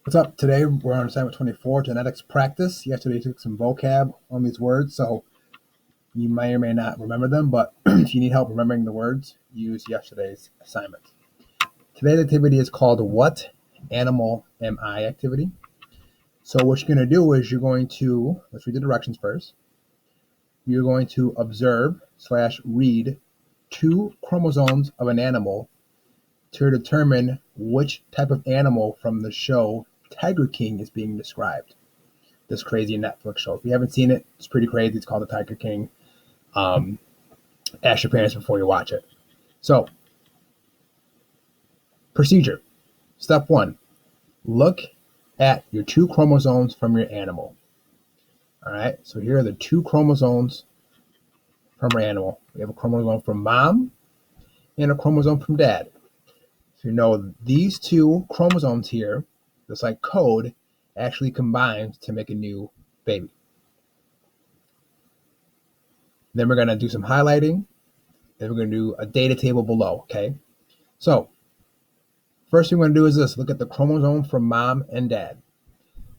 What's up? Today we're on assignment 24, genetics practice. Yesterday took some vocab on these words, so you may or may not remember them, but if you need help remembering the words, use yesterday's assignment. Today's activity is called What Animal Am I activity. So what you're going to do is let's read the directions first. You're going to observe/read two chromosomes of an animal to determine which type of animal from the show Tiger King is being described. This crazy Netflix show. If you haven't seen it, it's pretty crazy. It's called The Tiger King. Ask your parents before you watch it. So, procedure. Step one, look at your two chromosomes from your animal. All right, so here are the two chromosomes from our animal. We have a chromosome from mom and a chromosome from dad. So you know these two chromosomes here, just like code, actually combines to make a new baby. Then we're going to do some highlighting. Then we're going to do a data table below, okay? So first thing we're going to do is this. Look at the chromosome from mom and dad.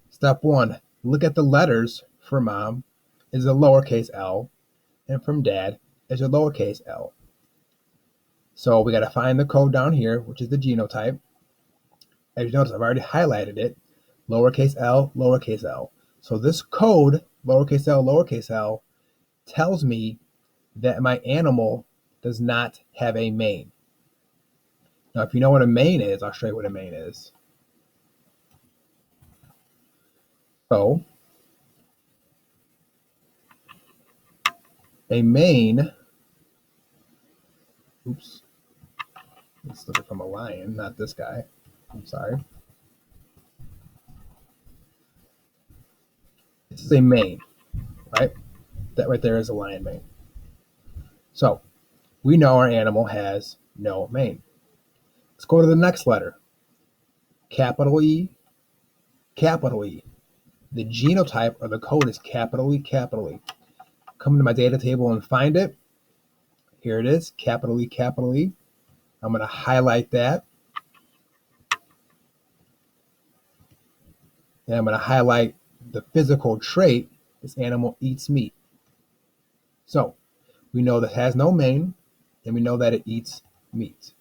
Step one, look at the letters for mom is a lowercase l, and from dad is a lowercase l. So we got to find the code down here, which is the genotype. As you notice, I've already highlighted it, lowercase l, lowercase l. So this code, lowercase l, tells me that my animal does not have a mane. Now, if you know what a mane is, I'll show you what a mane is. So, a mane, oops, let's look at from a lion, not this guy. I'm sorry. This is a mane, right? That right there is a lion mane. So, we know our animal has no mane. Let's go to the next letter. Capital E, capital E. The genotype or the code is capital E, capital E. Come to my data table and find it. Here it is, capital E, capital E. I'm going to highlight that. And I'm going to highlight the physical trait, this animal eats meat. So we know that it has no mane, and we know that it eats meat.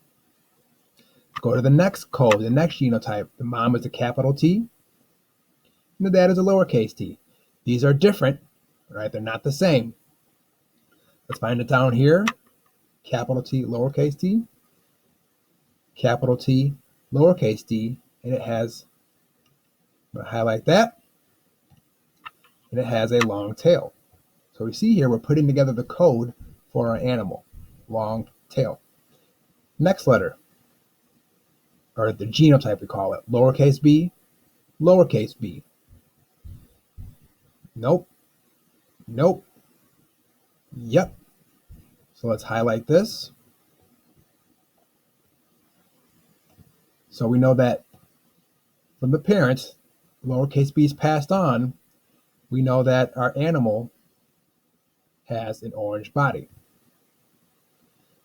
Go to the next code, the next genotype. The mom is a capital T, and the dad is a lowercase t. These are different, right? They're not the same. Let's find it down here. Capital T, lowercase t, capital T, lowercase t, and it has, I'm going to highlight that, and it has a long tail. So we see here we're putting together the code for our animal, long tail. Next letter, or the genotype we call it, lowercase b, lowercase b. Nope, nope, yep. So let's highlight this. So we know that from the parents, lowercase b is passed on. We know that our animal has an orange body.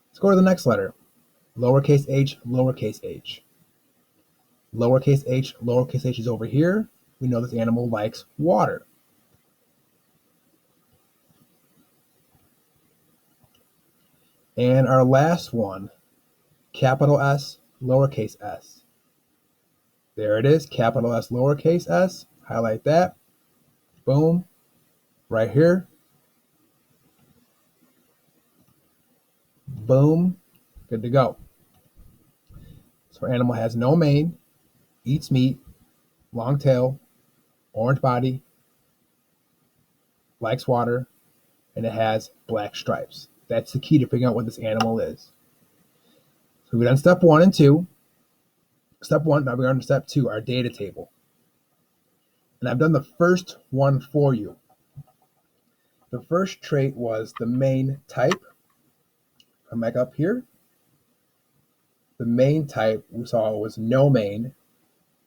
Let's go to the next letter, lowercase h, lowercase h. Lowercase h is over here. We know this animal likes water. And our last one, capital S, lowercase s. There it is, capital S, lowercase s. Highlight that. Boom. Right here. Boom. Good to go. So our animal has no mane, eats meat, long tail, orange body, likes water, and it has black stripes. That's the key to figuring out what this animal is. So we've done step one and two. Step one, now we're on to step two, our data table. And I've done the first one for you. The first trait was the mane type. Come back up here. The mane type we saw was no mane,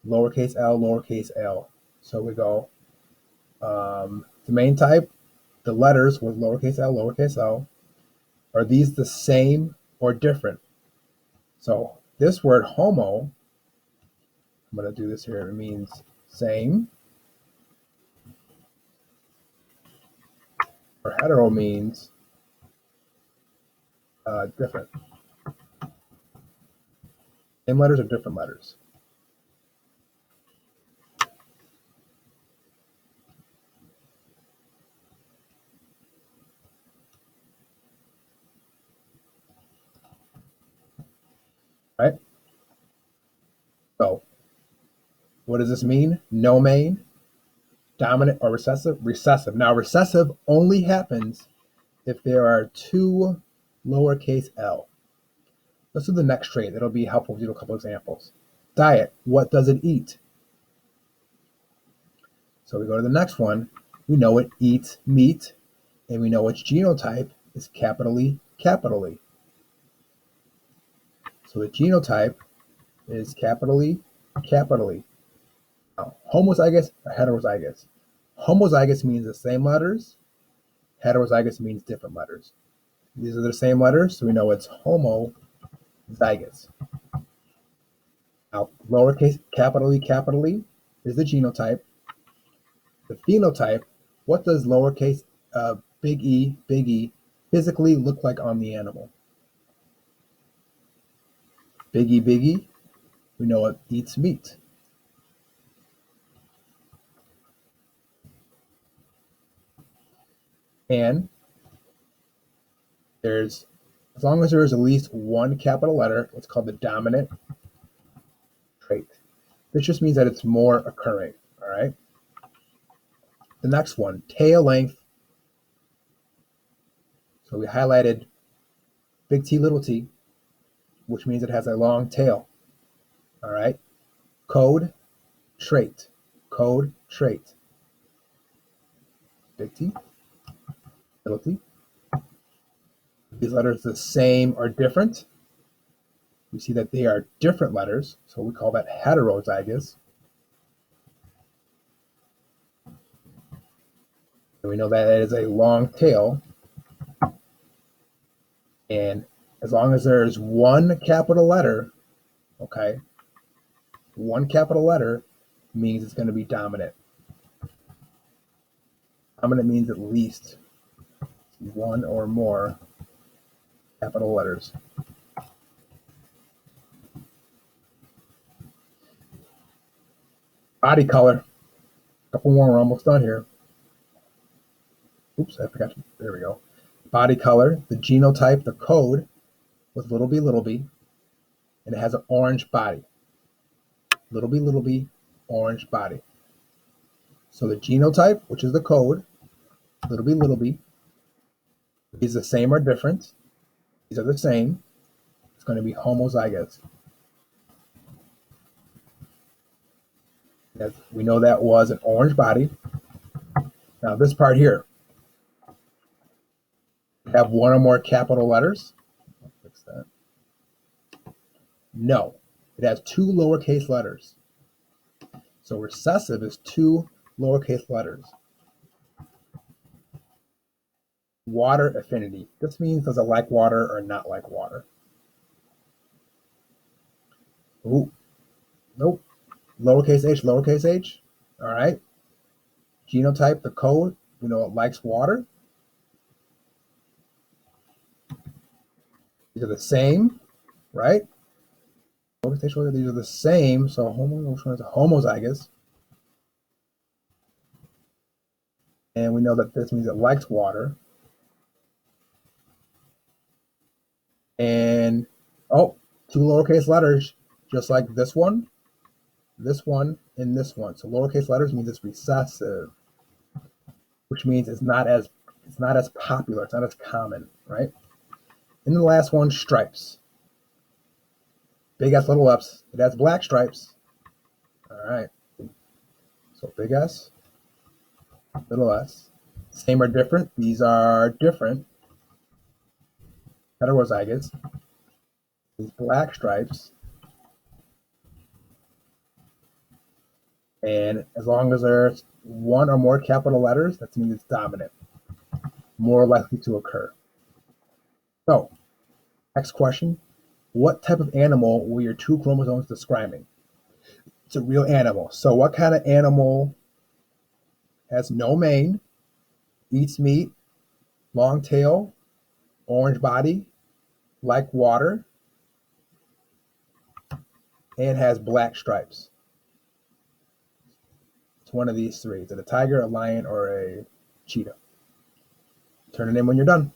lowercase l, lowercase l. So we go, the mane type, the letters with lowercase l. Are these the same or different? So this word homo, I'm going to do this here. It means same. Or hetero means different. Same letters or different letters? Right? So, what does this mean? No main, dominant, or recessive? Recessive. Now, recessive only happens if there are two lowercase l. Let's do the next trait. That'll be helpful to do a couple examples. Diet. What does it eat? So we go to the next one. We know it eats meat, and we know its genotype is capitally, capitally. So the genotype is capitally, capitally. Now, homozygous or heterozygous? Homozygous means the same letters. Heterozygous means different letters. These are the same letters, so we know it's homozygous. Now, lowercase capitally, capitally is the genotype. The phenotype, what does lowercase big E physically look like on the animal? Big E, we know it eats meat. And as long as there is at least one capital letter, it's called the dominant trait. This just means that it's more occurring, all right? The next one, tail length. So we highlighted big T, little t, which means it has a long tail, all right? Code, trait, code, trait. Big T, little t. These letters the same or different. We see that they are different letters, so we call that heterozygous. And we know that it is a long tail. And as long as there's one capital letter, okay, one capital letter means it's going to be dominant. Dominant means at least one or more capital letters. Body color. A couple more, we're almost done here. Oops, I forgot to, there we go. Body color, the genotype, the code was little b, and it has an orange body. Little b, orange body. So the genotype, which is the code, little b, is the same or different. These are the same. It's going to be homozygous. We know that was an orange body. Now this part here, have one or more capital letters. I'll fix that. No, it has two lowercase letters. So recessive is two lowercase letters. Water affinity. This means does it like water or not like water? Ooh, nope. Lowercase h. All right. Genotype, the code, we know it likes water. These are the same, right? Lowercase h, these are the same. So homozygous. And we know that this means it likes water. And, oh, two lowercase letters, just like this one, and this one. So lowercase letters means it's recessive, which means it's not as popular, it's not as common, right? And the last one, stripes. Big S, little f's. It has black stripes. All right. So big S, little s. Same or different? These are different. Heterozygous. These black stripes. And as long as there's one or more capital letters, that means it's dominant. More likely to occur. So, next question. What type of animal were your two chromosomes describing? It's a real animal. So what kind of animal has no mane, eats meat, long tail, orange body, like water, and has black stripes? It's one of these three. Is it a tiger, a lion, or a cheetah? Turn it in when you're done.